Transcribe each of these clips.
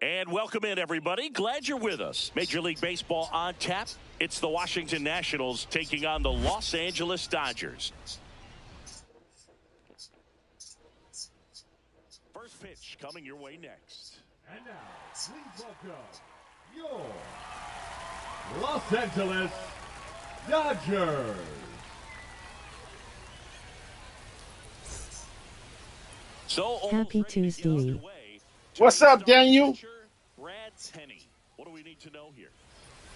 And welcome in, everybody. Glad you're with us. Major League Baseball on tap. It's the Washington Nationals taking on the Los Angeles Dodgers. First pitch coming your way next. And now, please welcome your Los Angeles Dodgers. So Happy Tuesday. What's up, Daniel? What do we need to know here?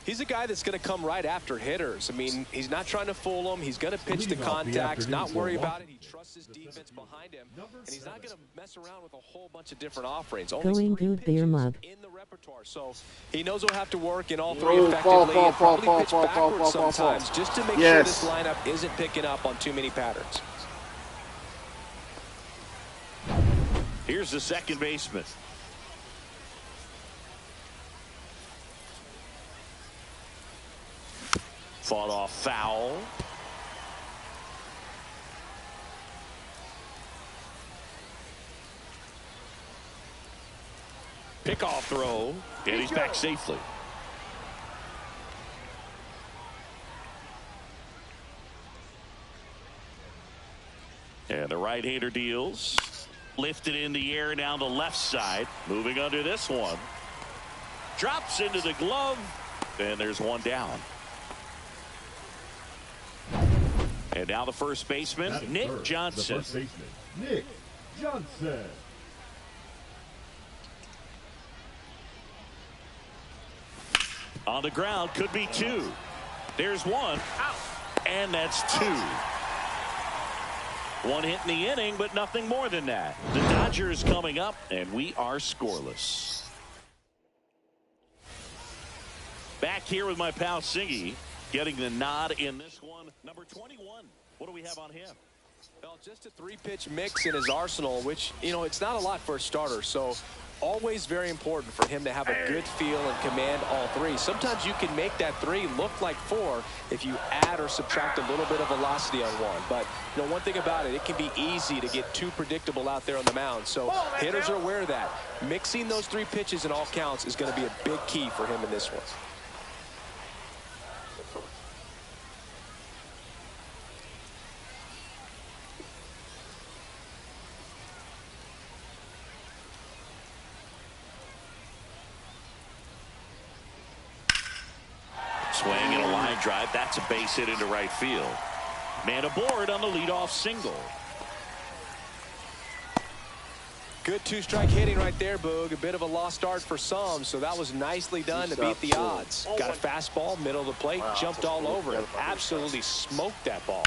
He's a guy that's going to come right after hitters. I mean, he's not trying to fool them. He's going to pitch the contacts, not worry about it. He trusts his defense behind him, and he's not going to mess around with a whole bunch of different offerings. Going good there, Mug. In the repertoire, so he knows he'll have to work in all three effectively and probably pitch backwards sometimes just to make sure this lineup isn't picking up on too many patterns. Here's the second baseman. Fought off foul. Pickoff throw, and he's back safely. And the right-hander deals. Lifted in the air down the left side. Moving under this one. Drops into the glove. And there's one down. And now the first baseman, Nick Johnson. The first baseman, Nick Johnson. On the ground, could be two. There's one. Out. And that's two. One hit in the inning, but nothing more than that. The Dodgers coming up, and we are scoreless. Back here with my pal S.V.G. getting the nod in this one. Number 21. What do we have on him? Well, just a three-pitch mix in his arsenal, which, you know, it's not a lot for a starter. So always very important for him to have a good feel and command all three. Sometimes you can make that three look like four if you add or subtract a little bit of velocity on one. But, you know, one thing about it, it can be easy to get too predictable out there on the mound. So hitters are aware of that. Mixing those three pitches in all counts is going to be a big key for him in this one. Swing and a line drive. That's a base hit into right field. Man aboard on the leadoff single. Good two-strike hitting right there, Boog. A bit of a lost start for some, so that was nicely done to beat the odds. Got a fastball, middle of the plate, jumped all over it. Absolutely smoked that ball.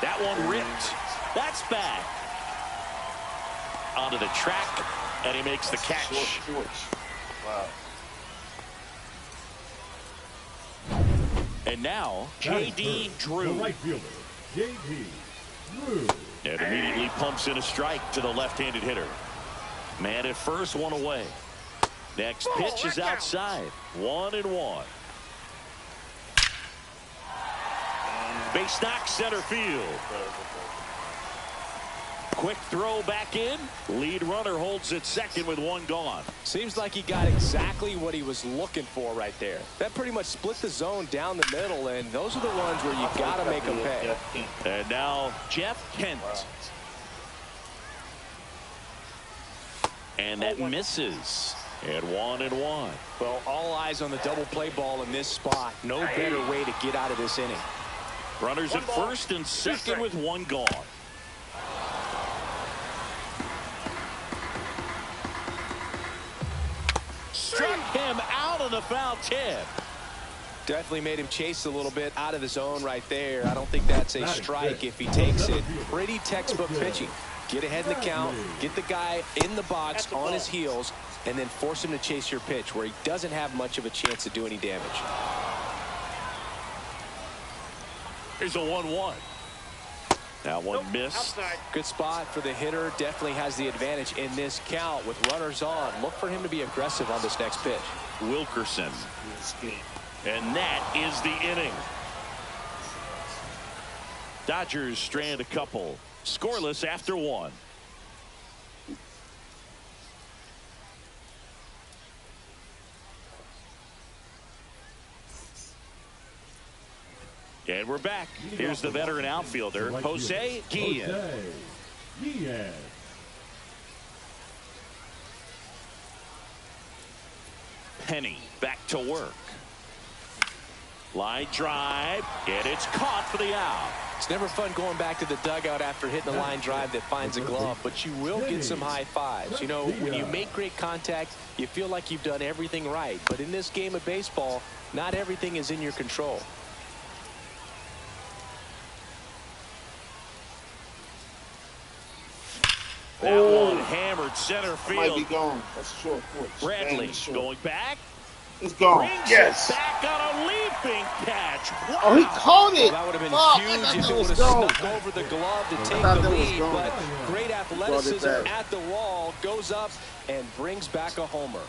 That one ripped. That's back. Onto the track, and he makes the catch. Wow. And now, J.D. Drew. The right fielder, J.D. Drew. And immediately pumps in a strike to the left-handed hitter. Man at first, one away. Next pitch is outside. 1-1. Base knock center field. Quick throw back in. Lead runner holds at second with one gone. Seems like he got exactly what he was looking for right there. That pretty much split the zone down the middle, and those are the ones where you got to make them pay. And now Jeff Kent. And that misses. And 1-1. Well, all eyes on the double play ball in this spot. No better way to get out of this inning. Runners at first and second with one gone. Struck him out of the foul tip. Definitely made him chase a little bit out of the zone right there. I don't think that's a strike if he takes it. Pretty textbook pitching. Get ahead in the count, get the guy in the box on his heels, and then force him to chase your pitch where he doesn't have much of a chance to do any damage. Here's a 1-1. That one missed. Good spot for the hitter. Definitely has the advantage in this count with runners on. Look for him to be aggressive on this next pitch. Wilkerson. And that is the inning. Dodgers strand a couple. Scoreless after one. And we're back. Here's the veteran outfielder, S.V.G. Penny back to work. Line drive, and it's caught for the out. It's never fun going back to the dugout after hitting a line drive that finds a glove, but you will get some high fives. You know, when you make great contact, you feel like you've done everything right. But in this game of baseball, not everything is in your control. That one hammered center field. Might be gone. That's a short porch. Bradley going back. It's gone. Yes. Back on a leaping catch. Wow. Oh, he caught it. Well, that would have been huge if it would have snuck over the glove to take the lead. But great athleticism at the wall, goes up and brings back a homer.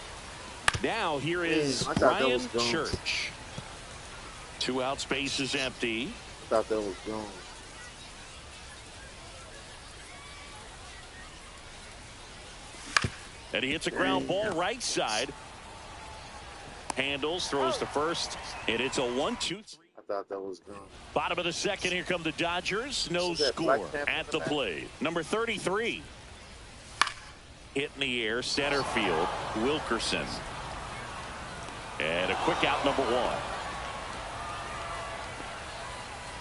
Now here is Ryan Church. 2 outs, base is empty. I thought that was gone. And he hits a ground ball right side. Handles, throws to first, and it's a 1-2-3. I thought that was gone. Bottom of the second, here come the Dodgers. No score at the plate. Number 33. Hit in the air, center field, Wilkerson. And a quick out, number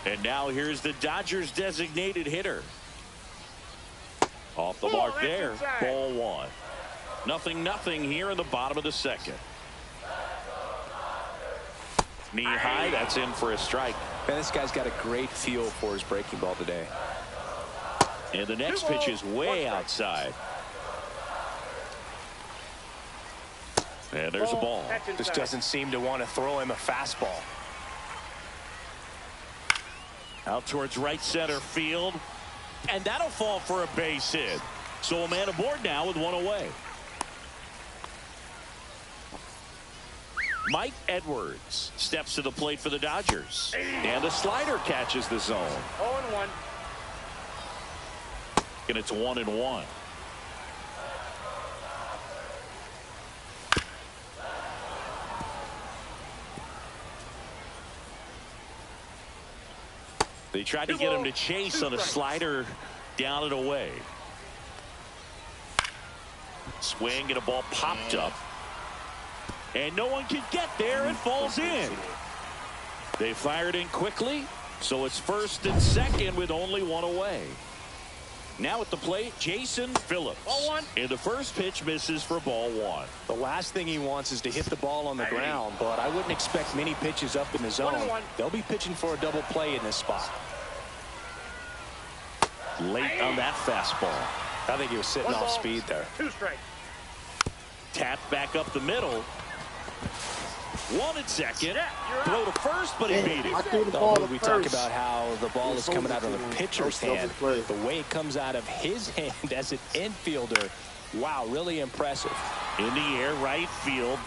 1. And now here's the Dodgers designated hitter. Off the mark there, ball 1. 0-0 here in the bottom of the second. Knee high, that's in for a strike. Man, this guy's got a great feel for his breaking ball today. And the next pitch is way outside. And there's a ball. Just doesn't seem to want to throw him a fastball. Out towards right center field. And that'll fall for a base hit. So a man aboard now with 1 away. Mike Edwards steps to the plate for the Dodgers. And the slider catches the zone. 0-1. And it's 1-1. They tried to get him to chase on a slider down and away. Swing and a ball popped up. And no one can get there. It falls in. They fired in quickly, so it's first and second with only 1 away. Now at the plate, Jason Phillips. Ball 1. And the first pitch misses for ball 1. The last thing he wants is to hit the ball on the ground, but I wouldn't expect many pitches up in the zone. 1-1. They'll be pitching for a double play in this spot. Late on that fastball. I think he was sitting off speed there. 2 strikes. Tap back up the middle. 1 at second. Throw to first, but he beat it. We talk about how the ball is coming out of the pitcher's hand. The way it comes out of his hand as an infielder. Wow, really impressive. In the air, right field.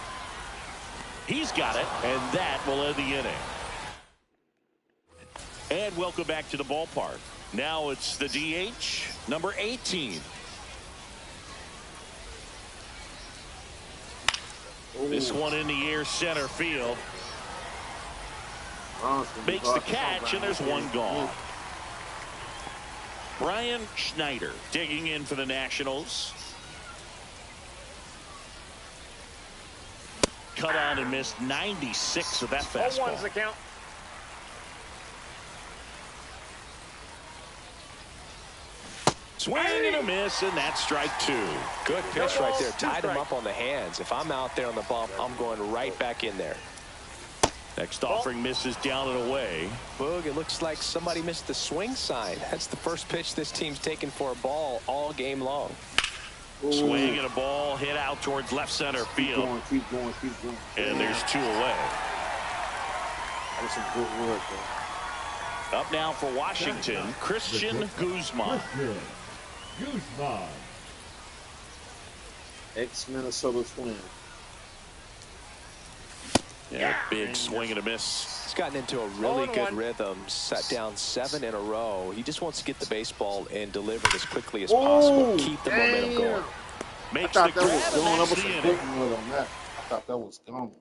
He's got it, and that will end the inning. And welcome back to the ballpark. Now it's the DH, number 18. This one in the air, center field. Makes the catch, and there's 1 gone. Brian Schneider digging in for the Nationals. Cut on and missed 96 of that fastball. 0-1's the count. Swing and a miss, and that's strike 2. Good pitch right there. Tied him up on the hands. If I'm out there on the bump, I'm going right back in there. Next offering misses down and away. Boog, it looks like somebody missed the swing sign. That's the first pitch this team's taken for a ball all game long. Swing and a ball hit out towards left center field. Keep going. And there's 2 away. That's some good work, though. Up now for Washington, Christian Guzman. Ex-Minnesota Twin. Yeah, big swing and a miss. He's gotten into a really good rhythm, set down 7 in a row. He just wants to get the baseball and deliver it as quickly as possible. Keep the momentum going. Makes I thought the that was grab, gone. I and was that's the inning. thinking on that. I thought that was gone.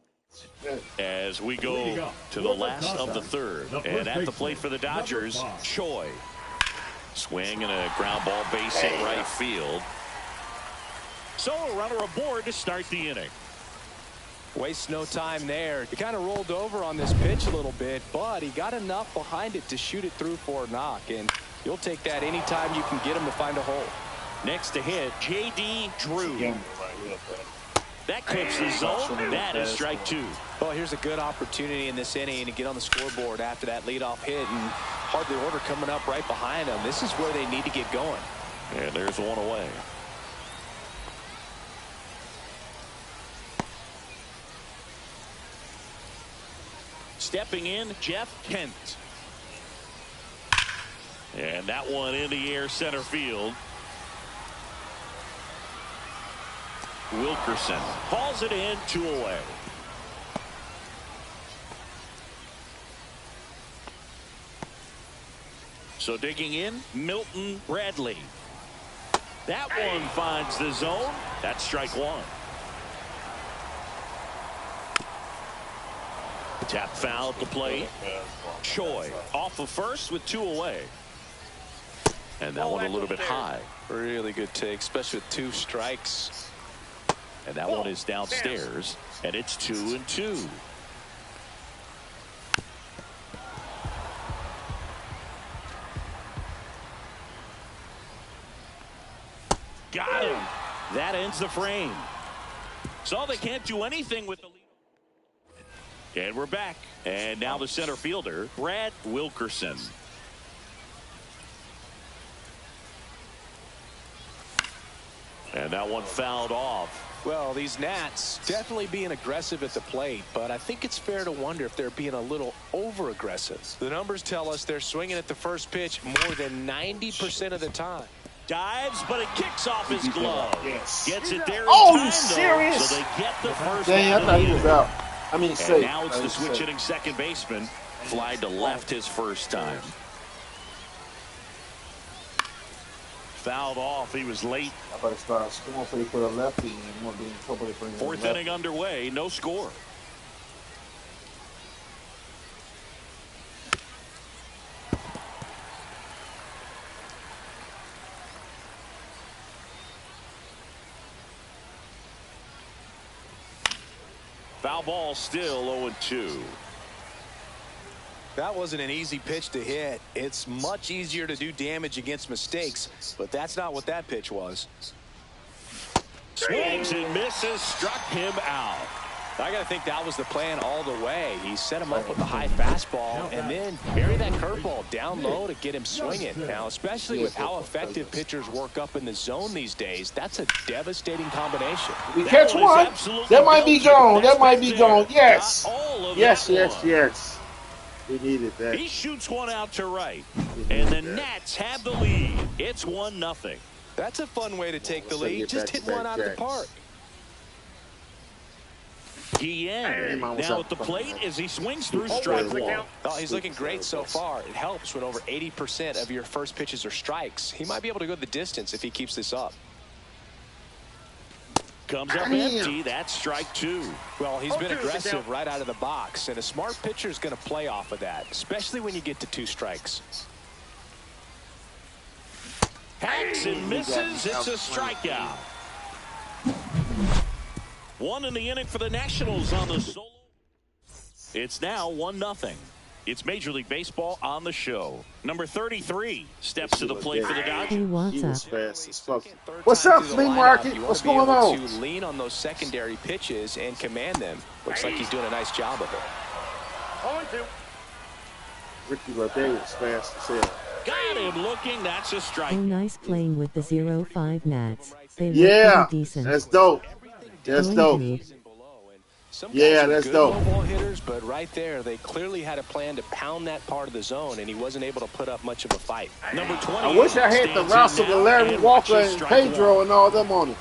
As we go to the last of the third, and at the plate for the Dodgers, Choi. Swing and a ground ball base hit right field. So a runner aboard to start the inning. Wastes no time there. He kind of rolled over on this pitch a little bit, but he got enough behind it to shoot it through for a knock, and you'll take that anytime you can get him to find a hole. Next to hit, J.D. Drew. That clips the zone. That is strike 2. Well, here's a good opportunity in this inning to get on the scoreboard after that leadoff hit, and hardly order coming up right behind them. This is where they need to get going. And there's one away. Stepping in, Jeff Kent. And that one in the air center field. Wilkerson hauls it in, 2 away. So digging in, Milton Bradley. That one finds the zone. That's strike 1. Tap foul at the plate. Choi off of first with 2 away. And that one a little bit high. Really good take, especially with 2 strikes. And that one is downstairs. And it's 2-2. Got him. That ends the frame. So they can't do anything with the lead. And we're back. And now the center fielder, Brad Wilkerson. And that one fouled off. Well, these Nats definitely being aggressive at the plate, but I think it's fair to wonder if they're being a little over-aggressive. The numbers tell us they're swinging at the first pitch more than 90% of the time. Dives, but it kicks off his glove. Yes. Gets it there in Oh, time, serious? though, so they get the first Dang, I out thought of he the was inning. out. I mean, And safe. now it's the switch hitting second baseman. Fly to left his first time. Fouled off. He was late. I better start scoring for you for the lefty and won't be in trouble if bring Fourth inning underway. No score. Foul ball, still 0-2. That wasn't an easy pitch to hit. It's much easier to do damage against mistakes, but that's not what that pitch was. Swings and misses, struck him out. I got to think that was the plan all the way. He set him up with a high fastball and then bury that curveball down low to get him swinging. Now, especially with how effective pitchers work up in the zone these days, that's a devastating combination. We catch one. That might be gone. That might be gone. Yes. Yes, yes, yes. We needed that. He shoots one out to right. And the Nats have the lead. It's 1-0. That's a fun way to take the lead. Just hit one out of the park. Guillen now at the plate as he swings through strike 1. Oh, he's looking great so far. It helps when over 80% of your first pitches are strikes. He might be able to go the distance if he keeps this up. Comes up empty. That's strike 2. Well, he's been aggressive right out of the box, and a smart pitcher is going to play off of that, especially when you get to 2 strikes. Hacks and misses. It's a strikeout. 1 in the inning for the Nationals on the solo. It's now 1-0. It's Major League Baseball on the show. Number 33 steps to the plate for the Dodgers. Hey, what's He was up? fast as fuck. What's up, flea market? What's going on? To lean on those secondary pitches and command them. Looks like he's doing a nice job of it. Ricky Rodriguez was fast as hell. Got him looking. That's a strike. Oh, nice playing with the 0-5 Nats. They look Yeah, pretty decent. that's dope. That's dope. Yeah, that's dope. Ball hitters, but right there, they clearly had a plan to pound that part of the zone, and he wasn't able to put up much of a fight. Number 20. I wish I had the roster with Larry Walker and Pedro and all them on it.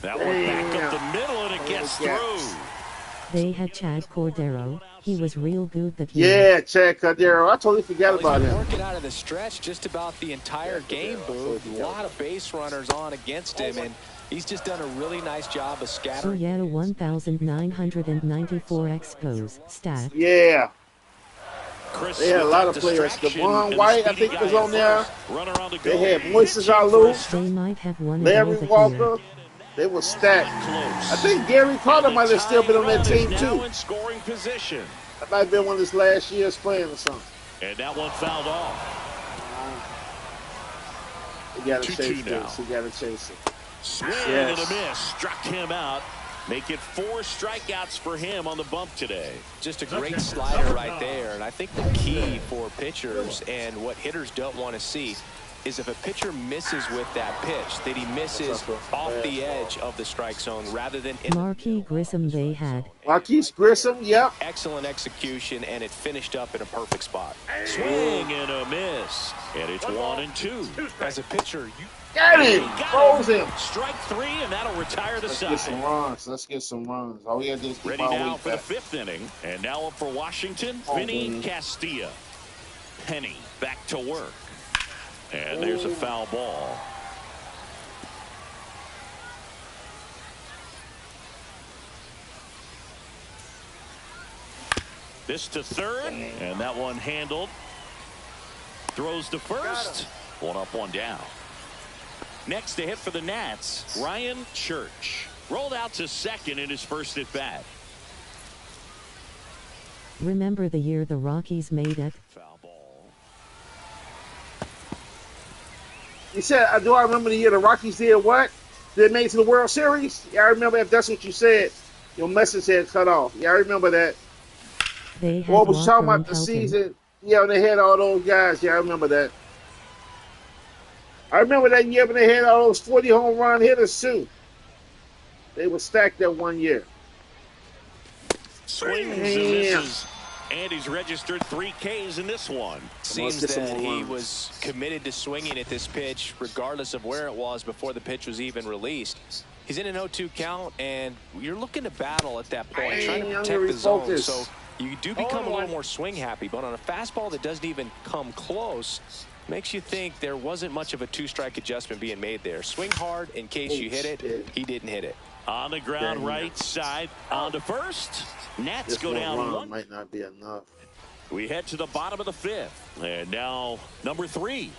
That one back up the middle, and it gets through. They had Chad Cordero. He was real good that year. Yeah, Chad Cordero. I totally forgot about He's been him. working out of the stretch just about the entire game, Boo. A lot of base runners on against him, and he's just done a really nice job of scattering. So yeah, 1,994 Expos stat. Yeah. Chris They had a lot of players. Devon White, I think, was on there. They had Moises Alou. They might have won Larry it Walker. They were stacked. I think Gary Carter might have still been on that team, too. That might have been one of his last years playing or something. And that one fouled off. He got to chase this. He got to chase it. Swing and a miss. Struck him out. Make it 4 strikeouts for him on the bump today. Just a great slider right there. And I think the key for pitchers and what hitters don't want to see is if a pitcher misses with that pitch, that he misses off the edge of the strike zone rather than in Marquis Grissom they had. Marquis Grissom, yep. Excellent execution, and it finished up in a perfect spot. Swing and a miss. And it's 1-2. As a pitcher, you got him. Froze him. Strike 3, and that'll retire the side. Let's get some runs. Let's get some runs. All we got to do is keep ready our now weight for back. the 5th inning. And now up for Washington, Vinny Castilla. Penny back to work. And there's a foul ball. This to third, and that one handled. Throws to first. One up, one down. Next to hit for the Nats, Ryan Church. Rolled out to second in his first at bat. Remember the year the Rockies made it? Foul ball. You said, do I remember the year the Rockies did what? They made it to the World Series? Yeah, I remember if that's what you said. Your message had cut off. Yeah, I remember that. They had What was talking Walker about the and Helton. season? Yeah, they had all those guys. Yeah, I remember that. I remember that year when they had all those 40 home run hitters too. They were stacked that one year. Swings and misses. And he's registered 3 Ks in this one. Seems that he was committed to swinging at this pitch regardless of where it was before the pitch was even released. He's in an 0-2 count, and you're looking to battle at that point, trying to protect the zone. So you do become a little more swing happy, but on a fastball that doesn't even come close, makes you think there wasn't much of a 2-strike adjustment being made there. Swing hard in case you hit it. He didn't hit it. On the ground, right side, on to first. Nats go down 1. Might not be enough. We head to the bottom of the 5th. And now number 3.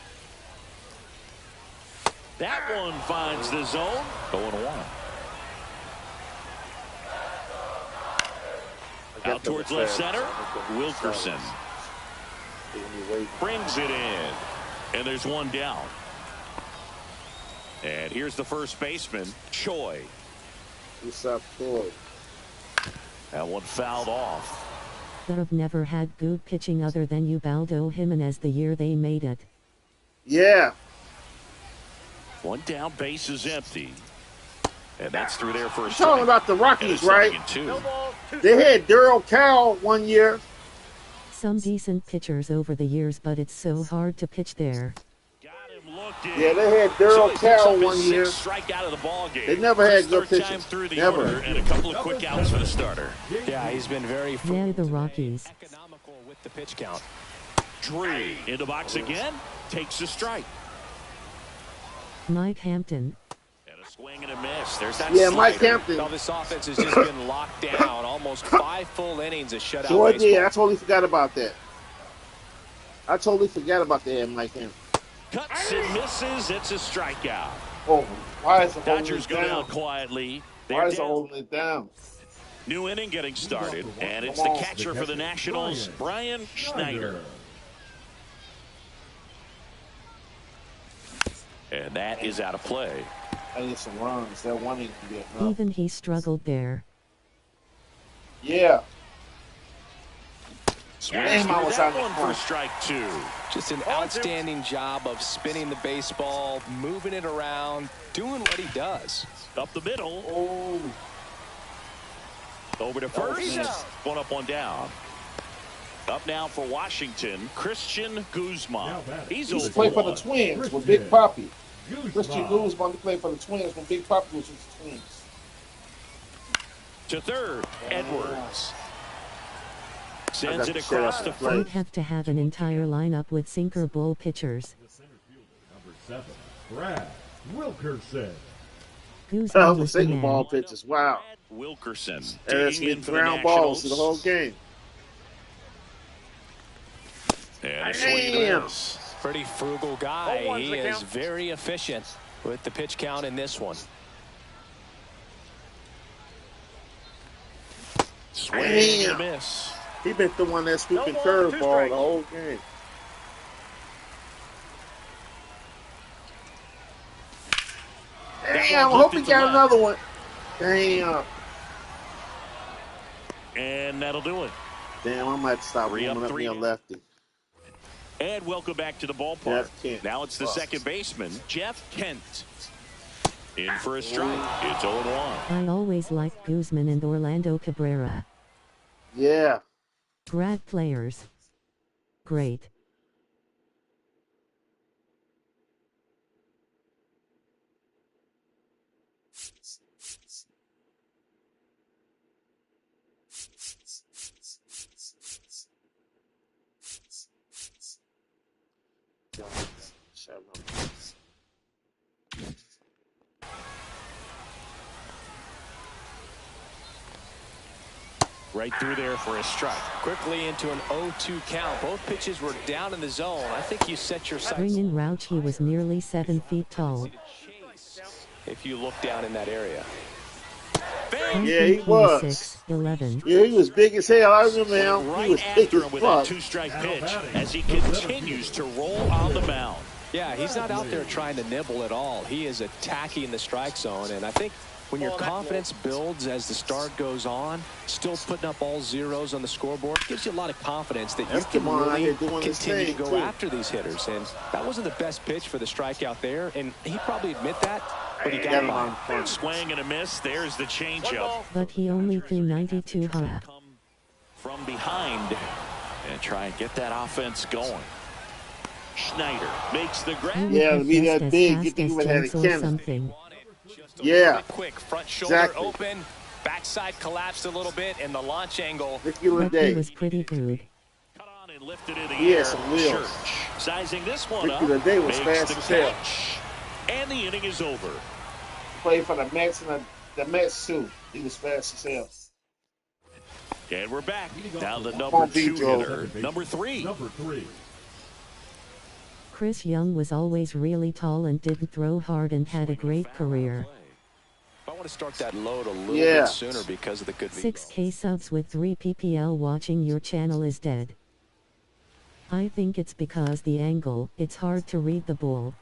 That one finds the zone. 0-1. Out towards left center. Wilkerson brings it in. And there's one down. And here's the first baseman, Choi. What's up, Choi? That one fouled off. They've never had good pitching other than Ubaldo Jimenez the year they made it. Yeah. One down, base is empty. And that's through there for a strike. Talking about the Rockies, right? They had Daryl Cowell one year. Some decent pitchers over the years, but it's so hard to pitch there. Yeah, they had Daryl Cowell one year. Strikeout of the ball game. They never had good pitchers. Never. And a couple of quick outs for the starter. Yeah, he's been very the Rockies. economical with the pitch count. Drew in the box again. Takes a strike. Mike Hampton. And a swing and a miss. There's that slider. Mike Hampton. Well, this offense has just been locked down. Almost 5 full innings of shutout Jordan, baseball. yeah, I totally forgot about that. I totally forgot about that, Mike Hampton. Cuts and misses. It's a strikeout. Oh, why is it holding Dodgers it go down? down quietly. Why is it holding it down? New inning getting started, and it's the catcher for the Nationals, Brian Schneider. And that is out of play. I need some runs. That one ain't gonna be enough. Even he struggled there. Yeah. Damn, I was that one for strike 2. Just an outstanding job of spinning the baseball, moving it around, doing what he does. Up the middle. Oh. Over to first. One up, one down. Up now for Washington, Christian Guzman. He's playing for the Twins with Big Papi. Richie Lewis going to play for the Twins when Big Papa was with the Twins. To third, Edwards. Sends it to shut across up the and play. You'd first. have to have an entire lineup with sinker bowl pitchers. The center fielder, number 7, Brad Wilkerson. Guzman was the Single man. ball pitches. Wow. Brad Wilkerson And that's digging in been for the ground balls Nationals. through the whole game. And a swing and a Damn. miss. Pretty frugal guy. He is very efficient with the pitch count in this one. Swing and a Damn. miss. He been throwing that stupid curveball the whole game. Damn, I hope he got another one. Damn. And that'll do it. Damn, I might stop Three up, warming up three me on down. lefty. And welcome back to the ballpark. Jeff Kent. Now it's the second baseman, Jeff Kent. In for a strike. It's 0-1. I always liked Guzman and Orlando Cabrera. Yeah. Grad players. Great. Right through there for a strike. Quickly into an 0-2 count. Both pitches were down in the zone. I think you set your sights. Bring in Rouch, he was nearly 7 feet tall. If you look down in that area. I Yeah, he think was. 6'11". Yeah, he was big as hell. I remember him. He Right was big after as him with that fuck. two-strike pitch as he continues to roll on the mound. Yeah, he's not out there trying to nibble at all. He is attacking the strike zone, and I think when your confidence builds as the start goes on, still putting up all zeros on the scoreboard gives you a lot of confidence that you That's can Demond out really here doing his continue to thing, go too. after these hitters. And that wasn't the best pitch for the strikeout there, and he probably admit that, but he got Got him him on. on front. Swing and a miss. There's the changeup. But he only threw 92 high. Come from behind and try and get that offense going. Schneider makes the He grab. would Yeah, to have be guessed that as big, you fast think as he would have had a Jenks or cannon. something. Yeah. Quick front shoulder Exactly. open, backside collapsed a little bit, and the launch angle. Ricky But he Lede. was pretty good. Cut on and lifted in the He air. had some wheels. Church sizing this one Ricky up. Lede was Makes fast the as hell. catch. And the inning is over. Played for the Mets and the Mets too. He was fast as hell. And we're back. Now the on, number 2 Pedro. hitter, number 3. Number 3. Chris Young was always really tall and didn't throw hard and had a great career. I want to start that load a little Yeah. bit sooner because of the good 6K subs with 3 PPL watching your channel is dead. I think it's because the angle, it's hard to read the ball.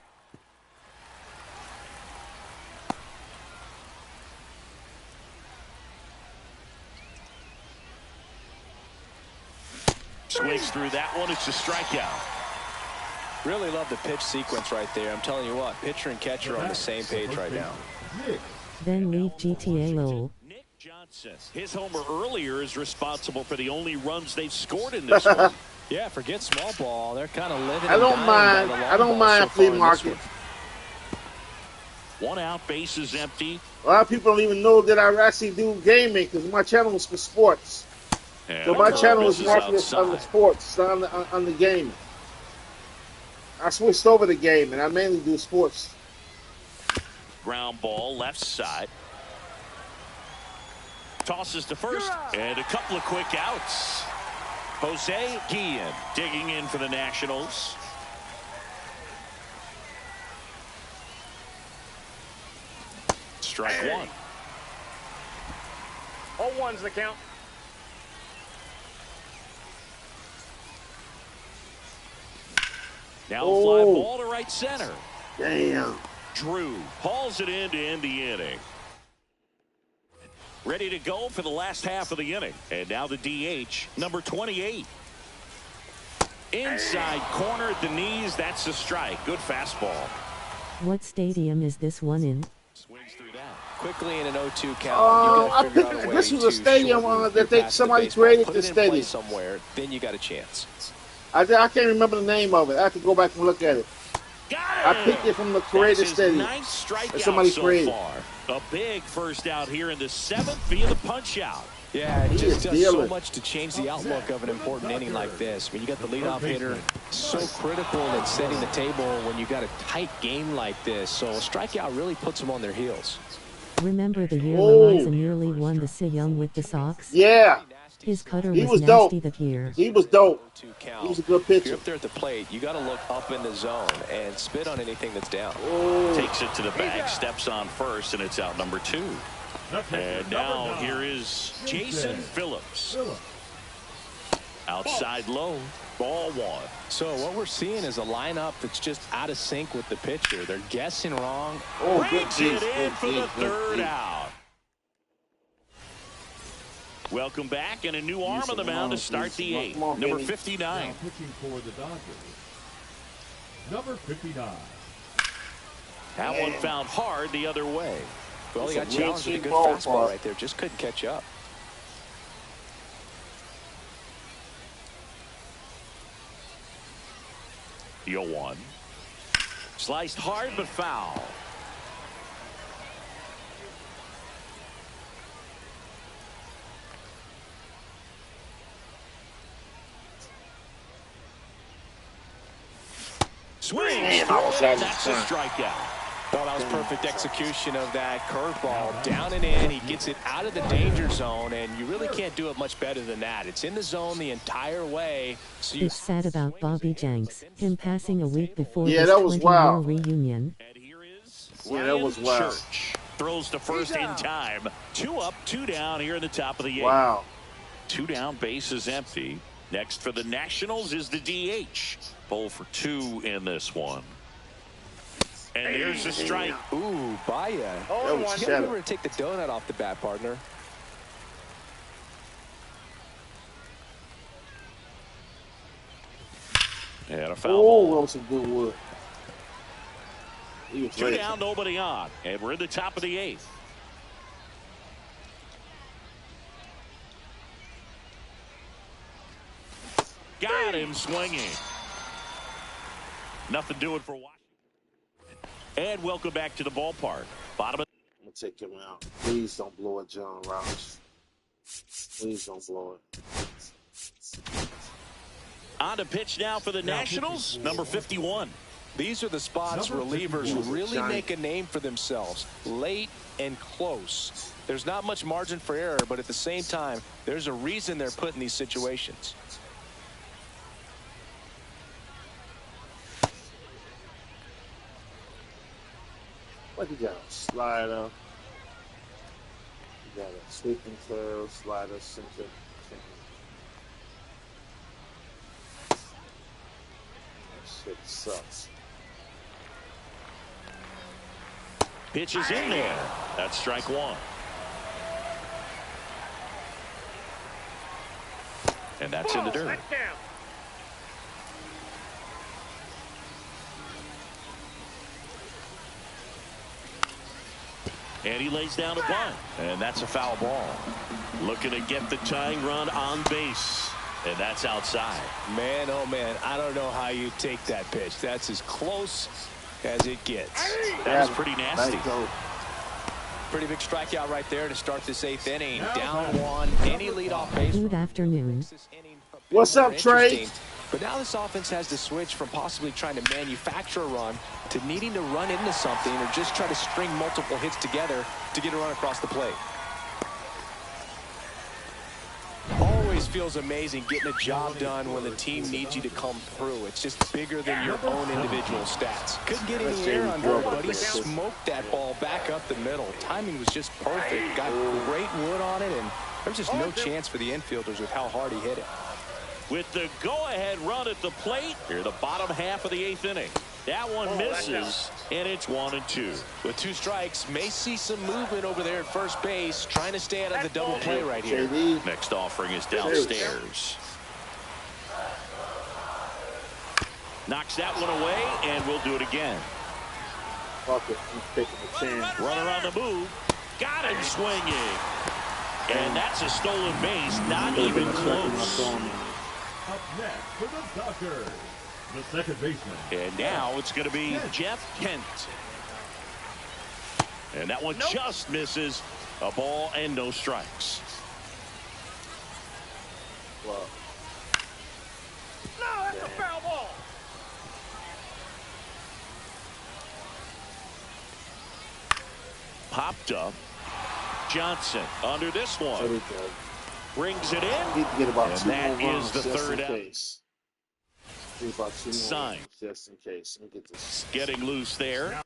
Swings through that one. It's a strikeout. Really love the pitch sequence right there. I'm telling you what, pitcher and catcher are on the same page right now. Nick Then leave GTA lol. Nick Johnson. His homer earlier is responsible for the only runs they've scored in this one. Yeah, forget small ball. They're kind of living. I and don't dying by mind. the long I don't ball mind so far flea in this market. one. One out, base is empty. A lot of people don't even know that I actually do gaming because my channel is for sports. And So my channel is is marketed on the outside. sports, not on the gaming. I switched over to gaming. I mainly do sports. Ground ball, left side. Tosses to first, and a couple of quick outs. Jose Guillen digging in for the Nationals. Strike one. 0-1's the count. Now a fly Oh. ball to right center. Damn. Drew hauls it in to end the inning. Ready to go for the last half of the inning. And now the DH, number 28. Inside corner at the knees. That's a strike. Good fastball. What stadium is this one in? Swings through that. Quickly in an 0-2 count. I you got to figure think out a way this was a to stadium, shorten that your they- path to somebody baseball. created Put this it in play stadium. somewhere, then you got a chance. I can't remember the name of it. I have to go back and look at it. Got I it. picked it from the creative That's his study. ninth strikeout somebody so created. far. A big first out here in the 7th via the punch out. Yeah, it He just is does so dealing. much to change the outlook of an important inning like this. I mean, you got the leadoff hitter, so critical in setting the table when you got a tight game like this. So a strikeout really puts them on their heels. Remember the year Oh. Eliza nearly won the Cy Young with the Sox? Yeah, His cutter he was was nasty dope. that year. He was dope. He was a good If you're pitcher. up there at the plate, you got to look up in the zone and spit on anything that's down. Oh. Takes it to the bag, steps on first, and it's out number 2. And now here is Jason Phillips. Outside low, ball 1. So what we're seeing is a lineup that's just out of sync with the pitcher. They're guessing wrong. Oh, good Brings it piece, in good for the piece, good 3rd piece. out. Welcome back, and a new arm on the mound to start the 8th. Come on, Number baby. 59. Now pitching for the Dodgers. Number 59. That one found hard the other way. Well, he got It's a challenged with a real good cheap ball fastball for right there. Just couldn't catch up. The 0-1. Sliced hard but foul. Swings. That's a strikeout. Well, that was perfect execution of that curveball. Down and in. He gets it out of the danger zone, and you really can't do it much better than that. It's in the zone the entire way. So It's sad about Bobby Jenks, him passing a week before Yeah, his that was 20-year wild. reunion. And here is Yeah, that was Ryan wild. Church. Throws to first in time. 2 up, 2 down here in the top of the 8th. Wow. 2 down, base is empty. Next for the Nationals is the DH. 0 for 2 in this one. And here's the strike. Ooh, Baya. That You was got to shadow. remember to take the donut off the bat, partner. And a foul Oh, ball. that was some good wood. He was 2 ready. down, nobody on. And we're in the top of the 8th. Got him swinging. Nothing doing for Washington. And welcome back to the ballpark. Bottom of I'm gonna take him out. Please don't blow it, John Ross. Please don't blow it. on to pitch now for the Nationals, number 51. These are the spots relievers really make a name for themselves. Late and close. There's not much margin for error, but at the same time, there's a reason they're put in these situations. What you got? Slider. You got a sweeping curve, slider, center. That shit sucks. Pitch is in there. That's strike one. And that's in the dirt. And he lays down a bunt. And that's a foul ball. Looking to get the tying run on base. And that's outside. Man, oh man, I don't know how you take that pitch. That's as close as it gets. That was pretty nasty. Pretty big strikeout right there to start this 8th inning. Down one, any leadoff base. Good afternoon. What's up, Trey? But now this offense has to switch from possibly trying to manufacture a run to needing to run into something or just try to string multiple hits together to get a run across the plate. Always feels amazing getting a job done when the team needs you to come through. It's just bigger than your own individual stats. Couldn't get any air under it, but he smoked that ball back up the middle. Timing was just perfect. Got great wood on it, and there was just no chance for the infielders with how hard he hit it. With the go-ahead run at the plate, here the bottom half of the 8th inning. That one misses, and it's 1-2. With 2 strikes, may see some movement over there at first base, trying to stay out of the double play right here. Next offering is downstairs. Knocks that one away, and we'll do it again. Fuck it, he's taking the chance. Runner on the move. Got him swinging. And that's a stolen base, not even close. Up next for the Dodgers, The second baseman. And now it's going to be Jeff Kent. And that one just misses. A ball and no strikes. Wow. No, that's a foul ball. Popped up. Johnson under this one. Brings it in. Need to get about and 2 that more is runs the just third in out. case. Need about 2 more Sign. runs just in case. Let me get this. Getting loose there.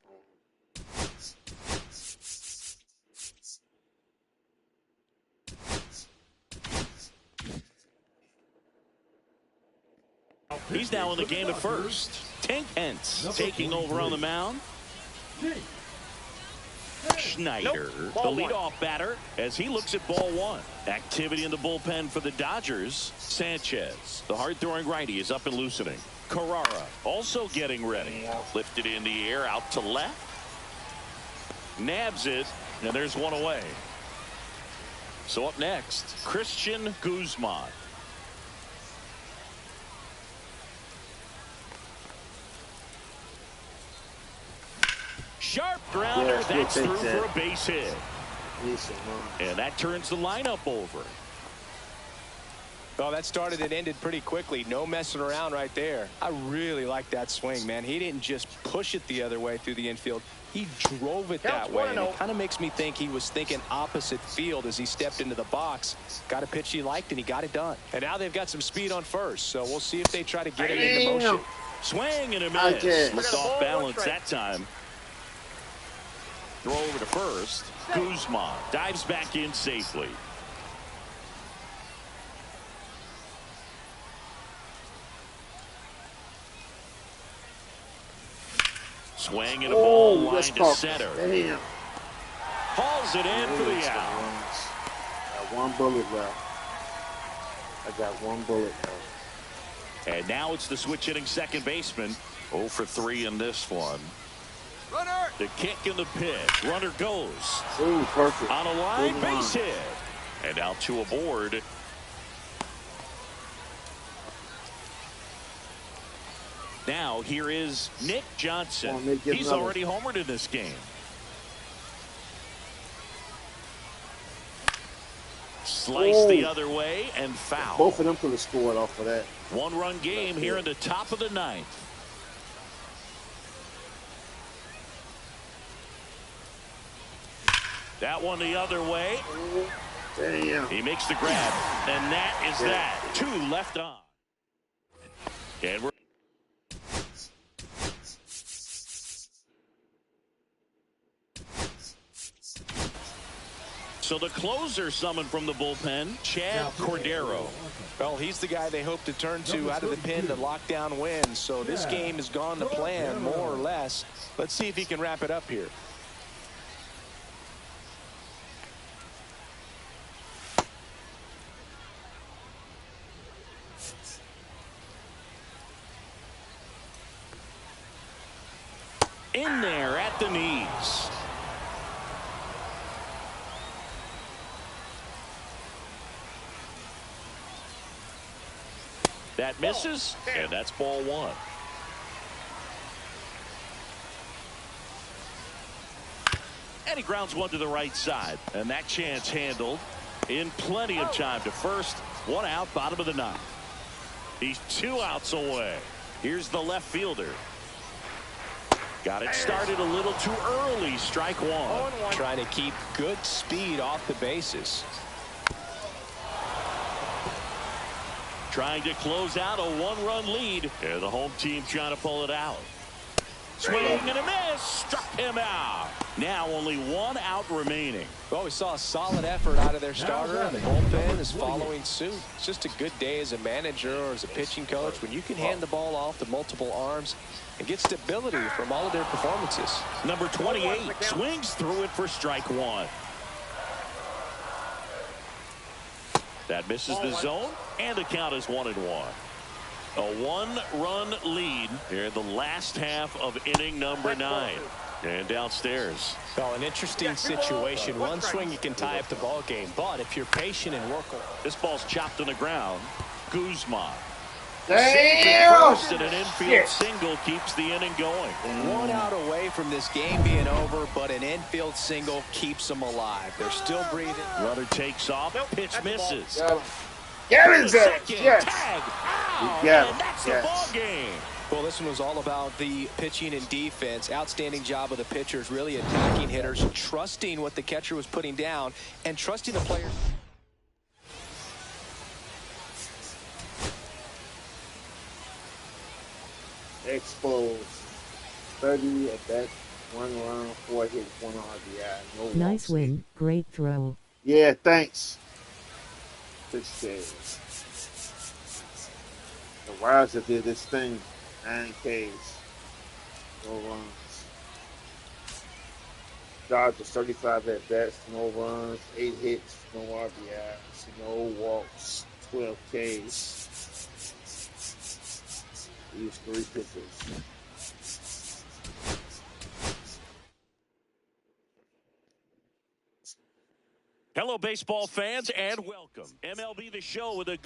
He's now in the game at first. Tank Hentz taking over on the mound. Schneider, the leadoff batter, as he looks at ball 1. Activity in the bullpen for the Dodgers. Sanchez, the hard-throwing righty, is up and loosening. Carrara also getting ready. Lifted in the air out to left. Nabs it, and there's one away. So up next, Christian Guzman. Sharp grounder, that's through for a base hit. And that turns the lineup over. Well, that started and ended pretty quickly. No messing around right there. I really like that swing, man. He didn't just push it the other way through the infield. He drove it that way. And it kind of makes me think he was thinking opposite field as he stepped into the box. Got a pitch he liked, and he got it done. And now they've got some speed on first, so we'll see if they try to get it into motion. Swing and a miss. Looked off balance that time. Throw over to first. Guzman dives back in safely. Swing and a ball line to center. Damn. Hauls it in for the out. Got 1 bullet left. I got 1 bullet left. And now it's the switch hitting second baseman. 0 for 3 in this one. Runner. The kick in the pitch. Runner goes. Ooh, perfect. On a line, base hit. And out to aboard. Now here is Nick Johnson. He's already homered in this game. Slice the other way and foul. Both of them could have scored off of that. 1-run game here in the top of the 9th. That one the other way. Damn. He makes the grab, and that is that. 2 left on. And we're so the closer summoned from the bullpen, Chad Cordero. Well, he's the guy they hope to turn to out of the pen to lock down wins. So this game has gone to plan, more or less. Let's see if he can wrap it up here. In there at the knees. That misses, and that's ball 1. And he grounds one to the right side, and that chance handled in plenty of time to first. 1 out, bottom of the 9th. He's 2 outs away. Here's the left fielder. Got it started a little too early. Strike 1. Trying to keep good speed off the bases. Trying to close out a 1-run lead. And the home team trying to pull it out. Swing and a miss. Struck him out. Now only 1 out remaining. Well, we saw a solid effort out of their starter, and the bullpen is following suit. It's just a good day as a manager or as a pitching coach when you can hand the ball off to multiple arms and get stability from all of their performances. Number 28 swings through it for strike 1. That misses the zone, and the count is 1-1. A 1-run lead here in the last half of inning number 9. And downstairs. Well, an interesting situation. One swing you can tie up the ball game, but if you're patient and work, this ball's chopped on the ground. Guzman Damn! First and an infield Shit. single keeps the inning going. 1 out away from this game being over, but an infield single keeps them alive. They're still breathing. Runner takes off. Pitch misses. Get his ass. Second Yes. tag. Ow, Yeah. and that's Yes. the ball game. Well, this one was all about the pitching and defense. Outstanding job of the pitchers, really attacking hitters, trusting what the catcher was putting down, and trusting the players. Expos 30 at that 1 run, 4 hits, 1 RBI. No Nice walks. win, great throw. Yeah, thanks. 6 Ks. The Wires did this thing. 9 Ks. No runs. Dodgers 35 at bats, no runs, 8 hits, no RBIs, no walks, 12 Ks. These 3 pitchers. Hello, baseball fans, and welcome. MLB The Show with a